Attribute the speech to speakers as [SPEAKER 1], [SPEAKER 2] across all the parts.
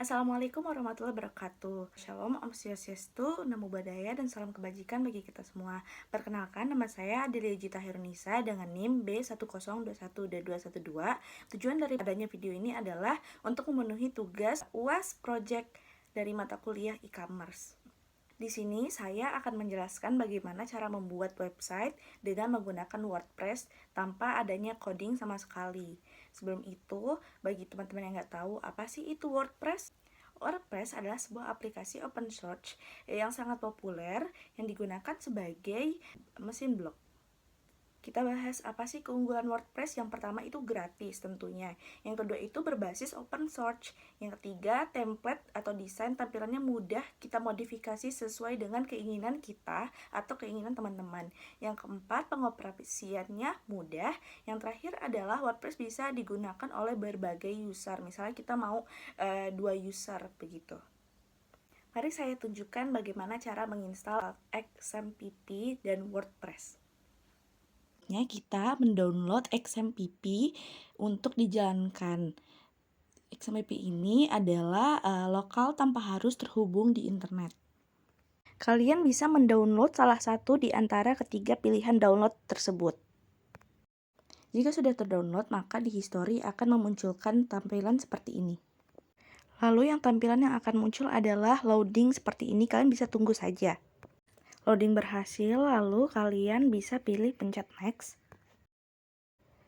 [SPEAKER 1] Assalamualaikum warahmatullahi wabarakatuh. Shalom, Om Swastiastu, Namo Buddhaya, dan salam kebajikan bagi kita semua. Perkenalkan, nama saya Adelia Gita Herunisa dengan NIM B1021D212. Tujuan daripadanya video ini adalah untuk memenuhi tugas UAS Project dari mata kuliah e-commerce. Di sini saya akan menjelaskan bagaimana cara membuat website dengan menggunakan WordPress tanpa adanya coding sama sekali. Sebelum itu, bagi teman-teman yang nggak tahu apa sih itu WordPress? WordPress adalah sebuah aplikasi open source yang sangat populer yang digunakan sebagai mesin blog. Kita bahas apa sih keunggulan WordPress. Yang pertama itu gratis tentunya. Yang kedua itu berbasis open source. Yang ketiga, template atau desain tampilannya mudah kita modifikasi sesuai dengan keinginan kita atau keinginan teman-teman. Yang keempat, pengoperasiannya mudah. Yang terakhir adalah WordPress bisa digunakan oleh berbagai user. Misalnya kita mau 2 user begitu. Mari saya tunjukkan bagaimana cara menginstal XMPP dan WordPress. Kita mendownload XMPP untuk dijalankan. XMPP ini adalah lokal tanpa harus terhubung di internet. Kalian bisa mendownload salah satu di antara ketiga pilihan download tersebut. Jika sudah terdownload, maka di history akan memunculkan tampilan seperti ini. Lalu yang tampilan yang akan muncul adalah loading seperti ini, kalian bisa tunggu saja. Loading berhasil, lalu kalian bisa pilih pencet next.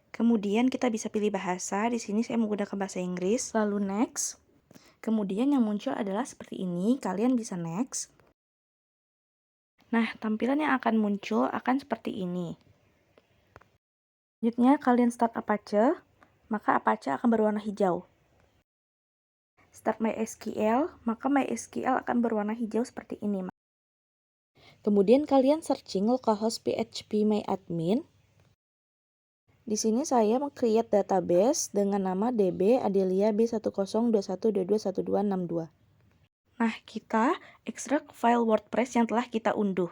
[SPEAKER 1] Kemudian kita bisa pilih bahasa. Di sini saya menggunakan bahasa Inggris, lalu next. Kemudian yang muncul adalah seperti ini, kalian bisa next. Nah, tampilan yang akan muncul akan seperti ini. Selanjutnya kalian start Apache, maka Apache akan berwarna hijau. Start MySQL, maka MySQL akan berwarna hijau seperti ini. Kemudian kalian searching localhost phpMyAdmin. Di sini saya meng-create database dengan nama db adelia b1021221262. Nah, kita ekstrak file WordPress yang telah kita unduh.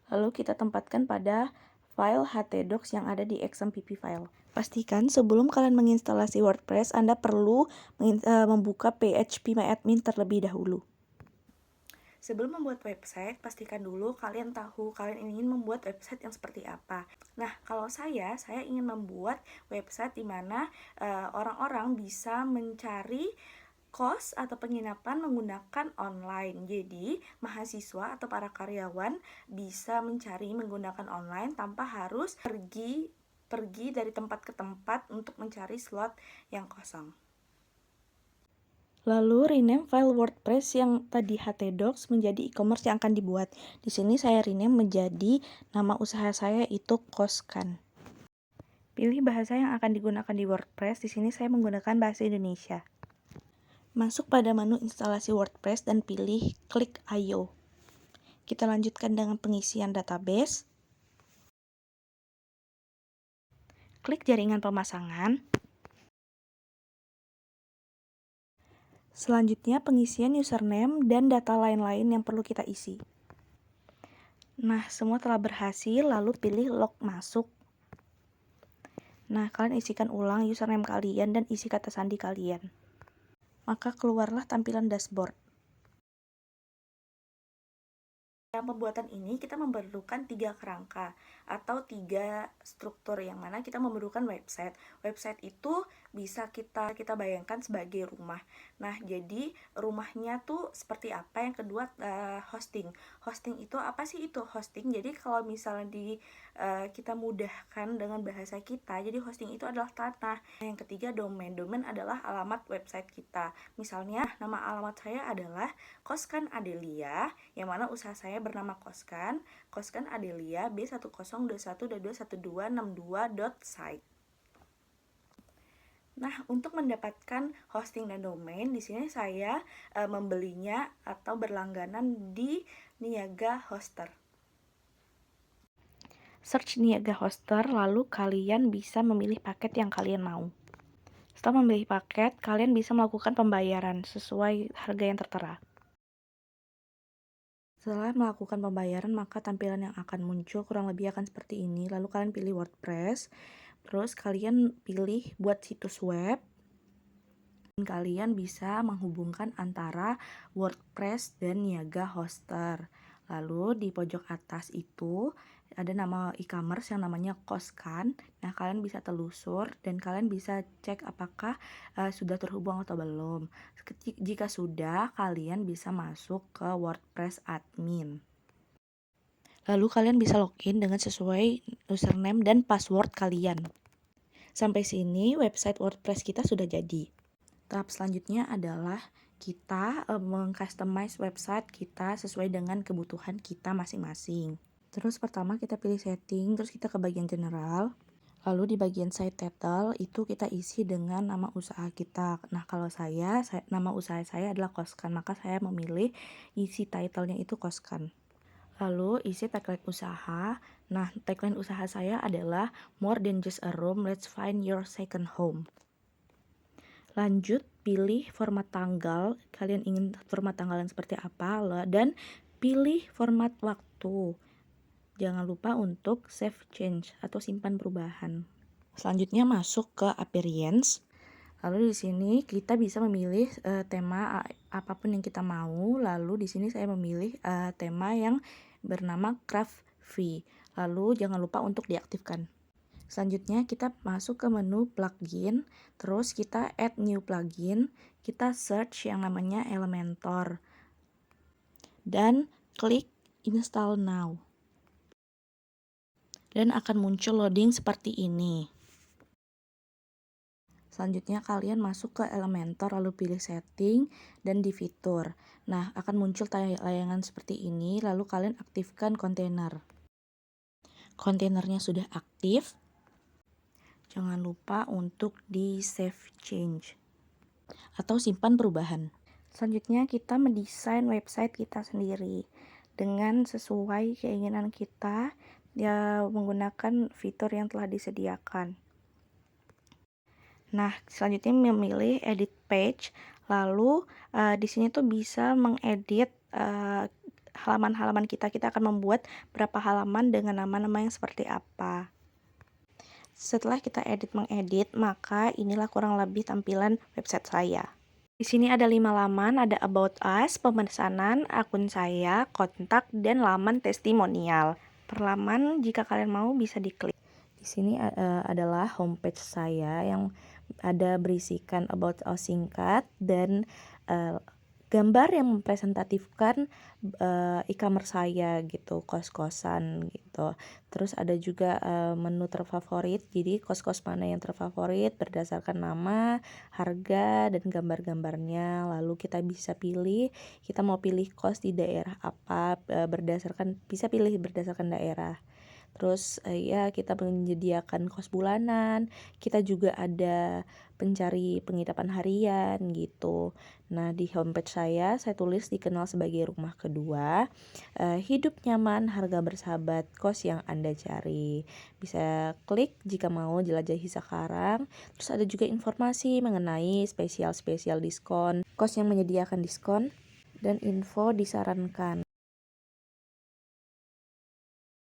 [SPEAKER 1] Lalu kita tempatkan pada file htdocs yang ada di XMPP file. Pastikan sebelum kalian menginstalasi WordPress, Anda perlu membuka phpMyAdmin terlebih dahulu. Sebelum membuat website, pastikan dulu kalian tahu kalian ingin membuat website yang seperti apa. Nah, kalau saya ingin membuat website di mana orang-orang bisa mencari kos atau penginapan menggunakan online. Jadi, mahasiswa atau para karyawan bisa mencari menggunakan online tanpa harus pergi dari tempat ke tempat untuk mencari slot yang kosong. Lalu rename file WordPress yang tadi htdocs menjadi e-commerce yang akan dibuat. Di sini saya rename menjadi nama usaha saya itu Koskan. Pilih bahasa yang akan digunakan di WordPress. Di sini saya menggunakan bahasa Indonesia. Masuk pada menu instalasi WordPress dan pilih klik IO. Kita lanjutkan dengan pengisian database. Klik jaringan pemasangan. Selanjutnya pengisian username dan data lain-lain yang perlu kita isi. Nah, semua telah berhasil, lalu pilih log masuk. Nah, kalian isikan ulang username kalian dan isi kata sandi kalian. Maka keluarlah tampilan dashboard. Dalam pembuatan ini kita memerlukan 3 kerangka atau 3 struktur, yang mana kita memerlukan website. Website itu bisa kita bayangkan sebagai rumah. Nah, jadi rumahnya tuh seperti apa? Yang kedua hosting. Hosting itu apa sih itu hosting? Jadi kalau misalnya kita mudahkan dengan bahasa kita, jadi hosting itu adalah tanah. Yang ketiga domain. Domain adalah alamat website kita. Misalnya nama alamat saya adalah Koskan Adelia, yang mana usaha saya bernama Koskan Adelia B1021221262.site. Nah, untuk mendapatkan hosting dan domain, di sini saya membelinya atau berlangganan di Niaga Hoster. Search Niaga Hoster, lalu kalian bisa memilih paket yang kalian mau. Setelah memilih paket, kalian bisa melakukan pembayaran sesuai harga yang tertera. Setelah melakukan pembayaran, maka tampilan yang akan muncul kurang lebih akan seperti ini. Lalu kalian pilih WordPress, terus kalian pilih buat situs web. Kalian bisa menghubungkan antara WordPress dan Niaga Hoster. Lalu di pojok atas itu ada nama e-commerce yang namanya Koskan. Nah, kalian bisa telusur dan kalian bisa cek apakah sudah terhubung atau belum. Jika sudah, kalian bisa masuk ke WordPress admin. Lalu kalian bisa login dengan sesuai username dan password kalian. Sampai sini website WordPress kita sudah jadi. Tahap selanjutnya adalah kita mengcustomize website kita sesuai dengan kebutuhan kita masing-masing. Terus pertama kita pilih setting, terus kita ke bagian general. Lalu di bagian site title itu kita isi dengan nama usaha kita. Nah, kalau saya nama usaha saya adalah Koskan, maka saya memilih isi titlenya itu Koskan. Lalu isi tagline usaha. Nah, tagline usaha saya adalah more than just a room, let's find your second home. Lanjut, pilih format tanggal, kalian ingin format tanggalan seperti apa, dan pilih format waktu. Jangan lupa untuk save change atau simpan perubahan. Selanjutnya masuk ke appearance. Lalu di sini kita bisa memilih tema apapun yang kita mau. Lalu di sini saya memilih tema yang bernama craft fee. Lalu jangan lupa untuk diaktifkan. Selanjutnya kita masuk ke menu plugin, terus kita add new plugin, kita search yang namanya Elementor, dan klik install now. Dan akan muncul loading seperti ini. Selanjutnya kalian masuk ke Elementor lalu pilih setting dan di fitur. Nah, akan muncul layangan seperti ini, lalu kalian aktifkan kontainer. Kontainernya sudah aktif. Jangan lupa untuk di save change atau simpan perubahan. Selanjutnya kita mendesain website kita sendiri dengan sesuai keinginan kita ya, menggunakan fitur yang telah disediakan. Nah, selanjutnya memilih edit page. Lalu di sini tuh bisa mengedit halaman-halaman kita. Kita akan membuat berapa halaman dengan nama-nama yang seperti apa. Setelah kita mengedit, maka inilah kurang lebih tampilan website saya. Di sini ada 5 laman, ada about us, pemesanan, akun saya, kontak, dan laman testimonial. Per laman jika kalian mau bisa diklik. Di sini adalah homepage saya yang ada berisikan about us singkat dan gambar yang mempresentatifkan e-commerce saya gitu, kos-kosan gitu. Terus ada juga menu terfavorit, jadi kos-kos mana yang terfavorit berdasarkan nama, harga, dan gambar-gambarnya. Lalu kita bisa pilih, kita mau pilih kos di daerah apa, bisa pilih berdasarkan daerah. Terus ya kita menyediakan kos bulanan, kita juga ada pencari penginapan harian gitu. Nah, di homepage saya tulis dikenal sebagai rumah kedua, hidup nyaman, harga bersahabat, kos yang Anda cari. Bisa klik jika mau jelajahi sekarang. Terus ada juga informasi mengenai spesial diskon, kos yang menyediakan diskon, dan info disarankan.